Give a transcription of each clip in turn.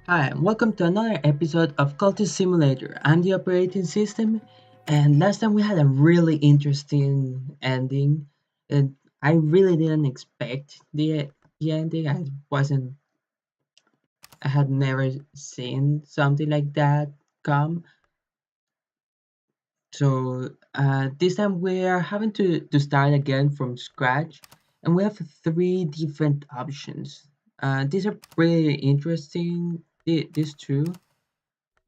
Hi, and welcome to another episode of Cultist Simulator. I'm the operating system, and last time we had a really interesting ending. And I really didn't expect the ending. I had never seen something like that come. So this time we are having to start again from scratch, and we have three different options. These are pretty interesting. These two.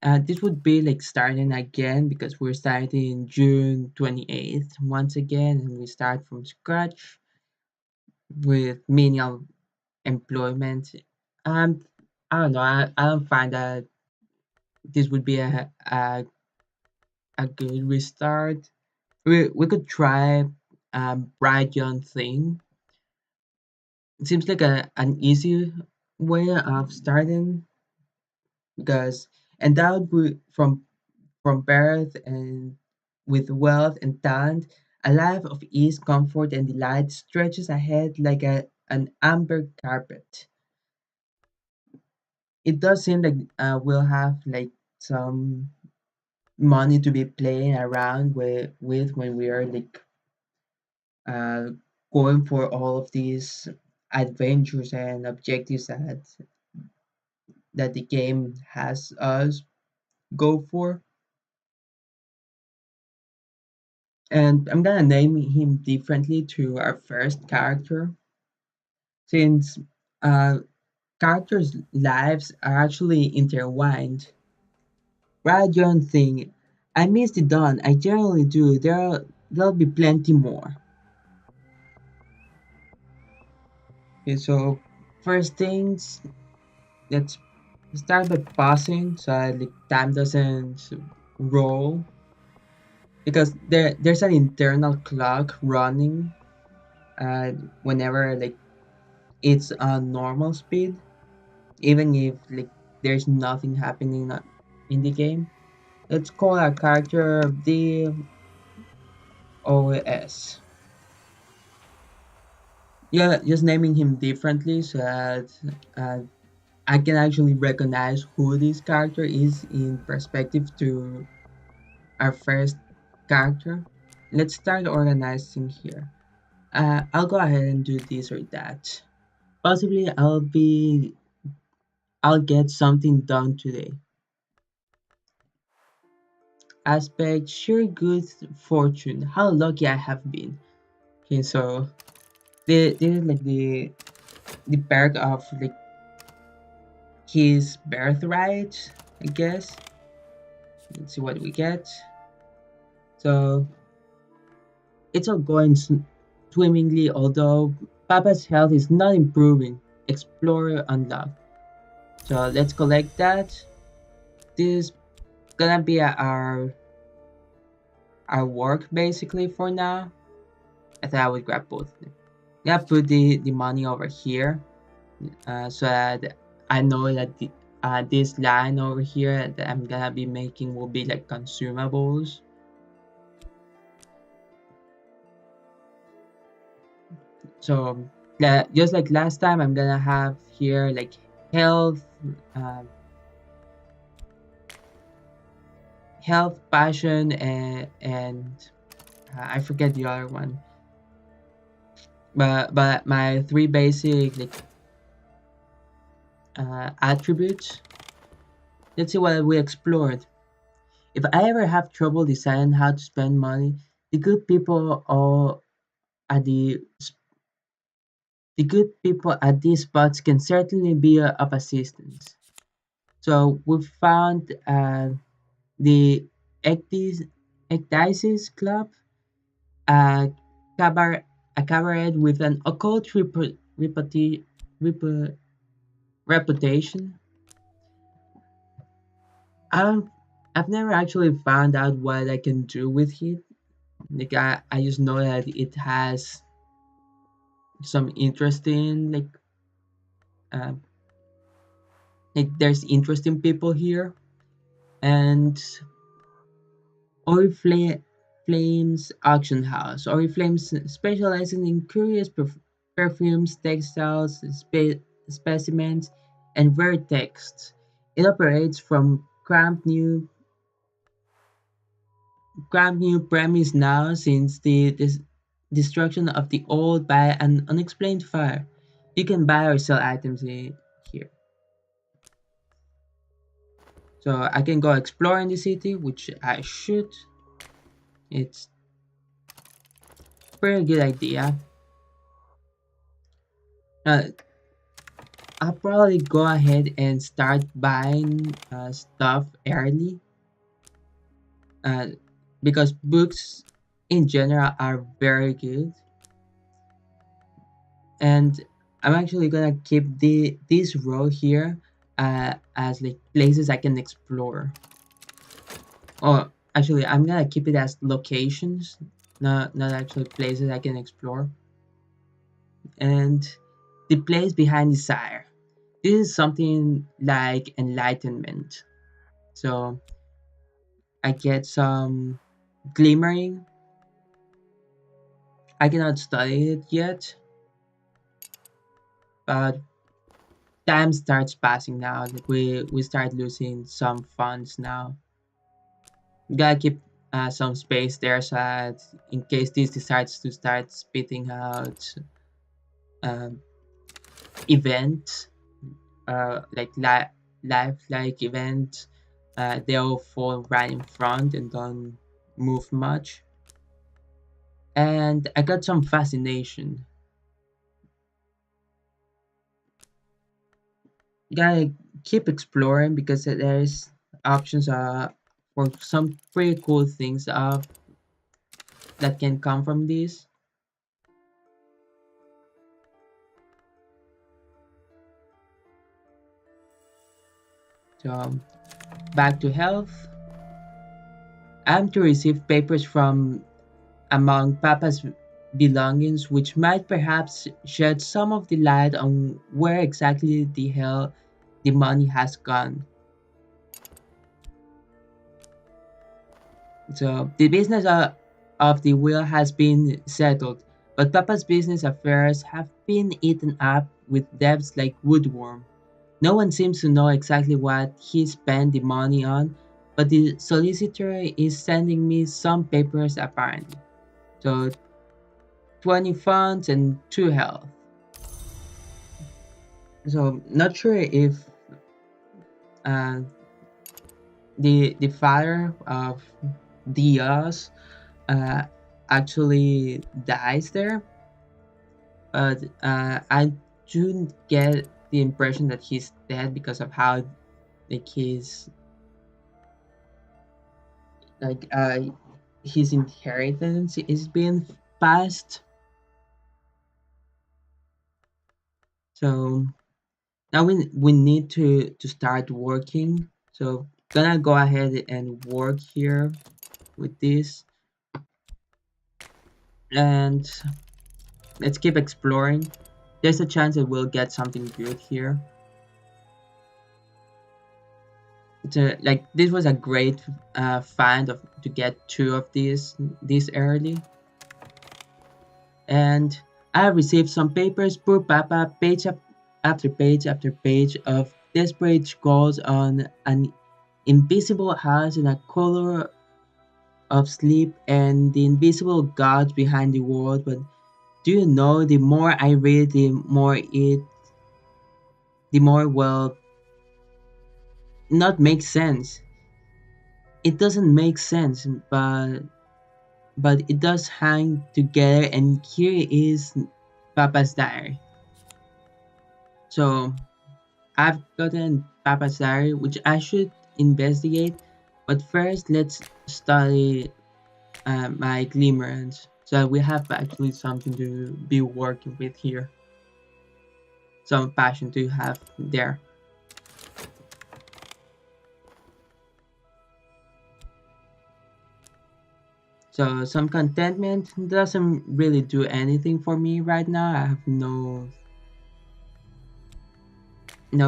This would be like starting again because we're starting June 28th once again, and we start from scratch with menial employment. Um, I don't know. I don't find that this would be a good restart. We could try bright young thing. It seems like an easy way of starting because endowed from birth and with wealth and talent, a life of ease, comfort, and delight stretches ahead like an amber carpet. It does seem like we'll have like some money to be playing around with when we are like uh, going for all of these adventures and objectives that the game has us go for. And I'm gonna name him differently to our first character since uh, characters' lives are actually intertwined. Rajon thing, I miss the dawn. I generally do. There'll be plenty more. Okay, so first things, let's start by pausing so like time doesn't roll because there's an internal clock running whenever like it's on normal speed, even if like there's nothing happening in the game. Let's call our character the OS. Yeah, just naming him differently so that uh, I can actually recognize who this character is in perspective to our first character. Let's start organizing here. I'll go ahead and do this or that. Possibly I'll get something done today. Aspect sheer good fortune. How lucky I have been. Okay, so this is like the perk of like his birthright, I guess. Let's see what we get. So it's all going swimmingly, although Papa's health is not improving. Explorer unlocked. So let's collect that. This gonna be our work basically for now. I thought I would grab both. Yeah, put the money over here so that I know that this line over here that I'm gonna be making will be like consumables. So just like last time, I'm gonna have here like health, uh, health, passion, and I forget the other one. But my three basic like attributes. Let's see what we explored. If I ever have trouble deciding how to spend money, the good people all at the good people at these spots can certainly be of assistance. So we found the Ectis, Ecdysis Club, a cabaret, a cabaret with an occult repu- reputation. I don't, I've never actually found out what I can do with it. Like I just know that it has some interesting uh, like there's interesting people here and Oriflame's auction house. Oriflame's specializing in curious perfumes, textiles, specimens, and rare texts. It operates from cramped new premise now since the destruction of the old by an unexplained fire. You can buy or sell items here. So I can go explore in the city, which I should. It's pretty good idea. Uh, I'll probably go ahead and start buying stuff early uh, because books in general are very good. And I'm actually gonna keep this row here as like places I can explore. Or actually, I'm gonna keep it as locations, not actually places I can explore. And the place behind desire. This is something like enlightenment. So I get some glimmering. I cannot study it yet, but time starts passing now. Like we start losing some funds now. Gotta keep some space there so that in case this decides to start spitting out um, event like life like event, they'll fall right in front and don't move much. And I got some fascination. Gotta keep exploring because there's options for some pretty cool things that can come from this. So back to health. I'm to receive papers from among Papa's belongings, which might perhaps shed some of the light on where exactly the hell the money has gone. So the business of the will has been settled, but Papa's business affairs have been eaten up with debts like woodworm. No one seems to know exactly what he spent the money on, but the solicitor is sending me some papers apparently. So 20 funds and 2 health. So not sure if uh, the father of Diaz uh, actually dies there, but I do get the impression that he's dead because of how like like uh his inheritance is being passed. So now we need to start working. So gonna go ahead and work here with this, and let's keep exploring. There's a chance that we'll get something good here. Like this was a great find of to get 2 of these this early. And I have received some papers. Poor Papa, after page after page of desperate calls on an invisible house in a color of sleep and the invisible gods behind the world. But do you know, the more I read, the more well not make sense. It doesn't make sense, but it does hang together. And here is Papa's diary. So I've gotten Papa's diary, which I should investigate. But first, let's study my glimmerance, so we have actually something to be working with here. Some passion to have there. So some contentment doesn't really do anything for me right now. I have no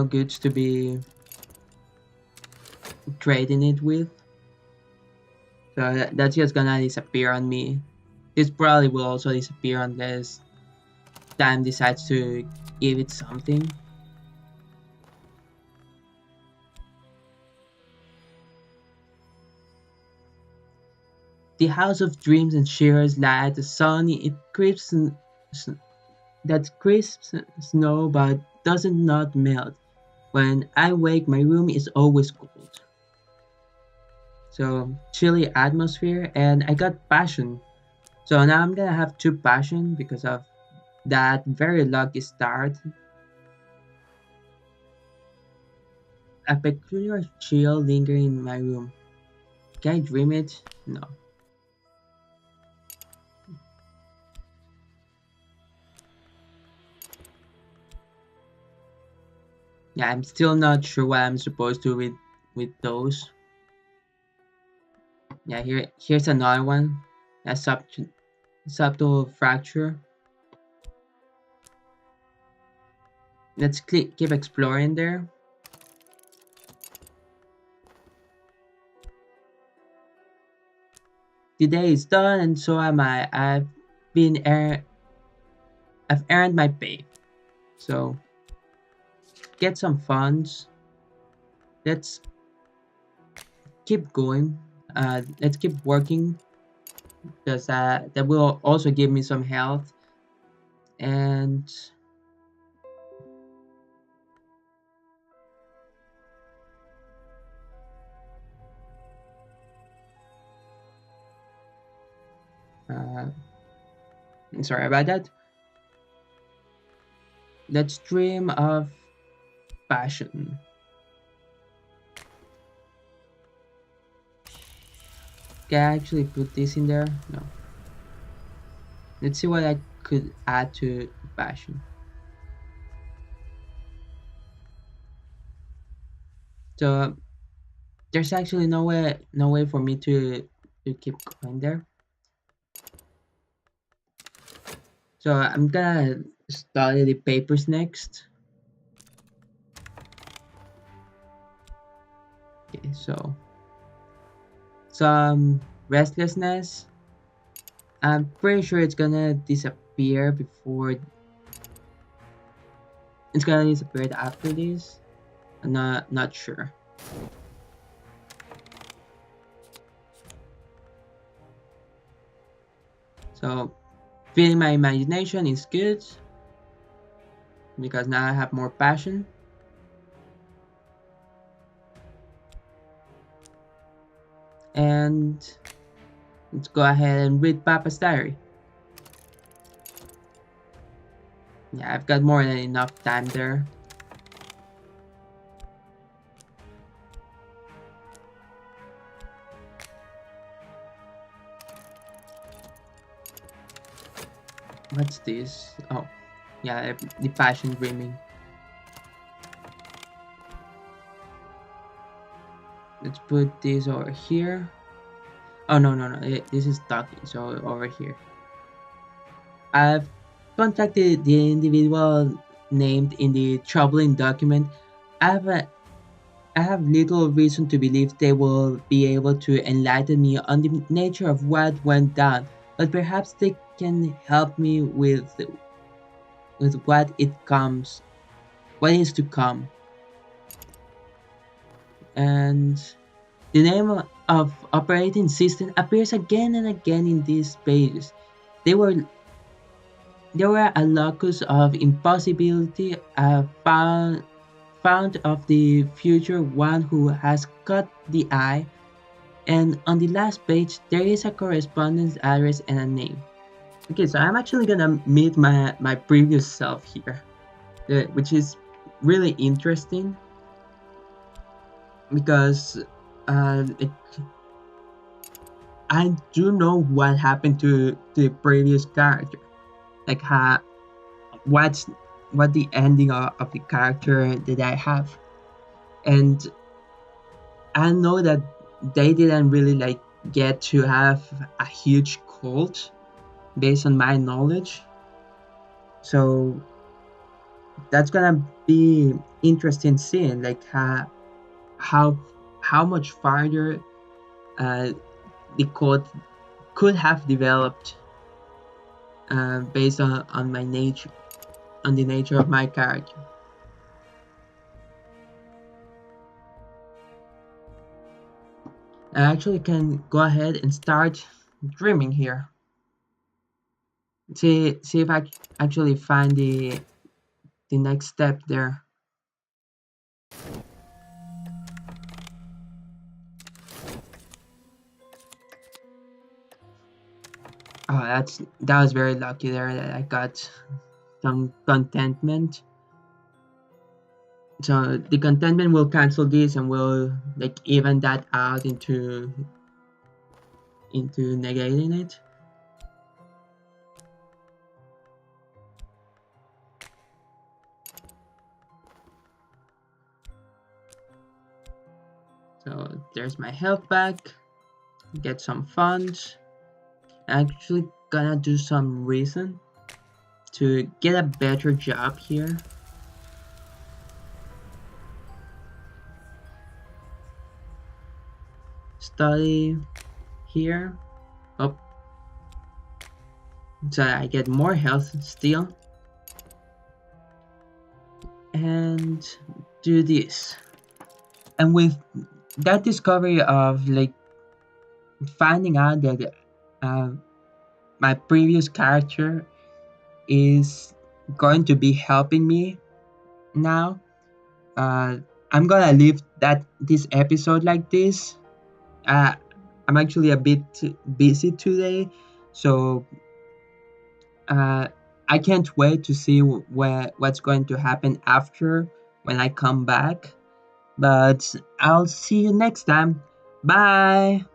goods to be trading it with. So that's just gonna disappear on me. This probably will also disappear unless time decides to give it something. The house of dreams and shares light, the sun, it crisps that crisp snow but doesn't not melt. When I wake, my room is always cold. So chilly atmosphere, and I got passion. So now I'm gonna have two passion because of that very lucky start. A peculiar chill lingering in my room. Can I dream it? No. Yeah, I'm still not sure what I'm supposed to do with those. Yeah, here's another one. A subtle fracture. Let's keep exploring there. The day is done, and so am I. Been ear- I've earned my pay. So get some funds. Let's keep going. Let's keep working because that will also give me some health and uh, sorry about that. Let's dream of passion. Can I actually put this in there? No. Let's see what I could add to passion. So there's actually no way for me to keep going there. So I'm gonna study the papers next. Okay, so some restlessness. I'm pretty sure it's gonna disappear before it's gonna disappear after this. I'm not sure. So feeling my imagination is good because now I have more passion. And let's go ahead and read Papa's diary. Yeah, I've got more than enough time there. What's this? Oh, yeah, the passion dreaming. Let's put this over here. Oh, no, this is talking, so over here. I've contacted the individual named in the troubling document. I have, a, I have little reason to believe they will be able to enlighten me on the nature of what went down, but perhaps they can help me with what is to come. And the name of operating system appears again and again in these pages. They were they were a locus of impossibility, a found of the future one who has caught the eye, and on the last page there is a correspondence address and a name. Okay, so I'm actually gonna meet my previous self here, which is really interesting because I do know what happened to the previous character, like what's what the ending of the character that I have, and I know that they didn't really like get to have a huge cult based on my knowledge, so that's gonna be interesting seeing like how how much farther uh, the cult could have developed based on my nature on the nature of my character. I actually can go ahead and start dreaming here. See if I actually find the next step there. Oh, that was very lucky there that I got some contentment. So the contentment will cancel this and will like even that out into negating it. So there's my health back. Get some funds. Actually gonna do some reason to get a better job here. Study here. Oh, so I get more health still. And do this. And with that discovery of like finding out that uh, my previous character is going to be helping me now, uh, I'm gonna leave that this episode like this. Uh, I'm actually a bit busy today, so I can't wait to see what's going to happen after when I come back. But I'll see you next time. Bye.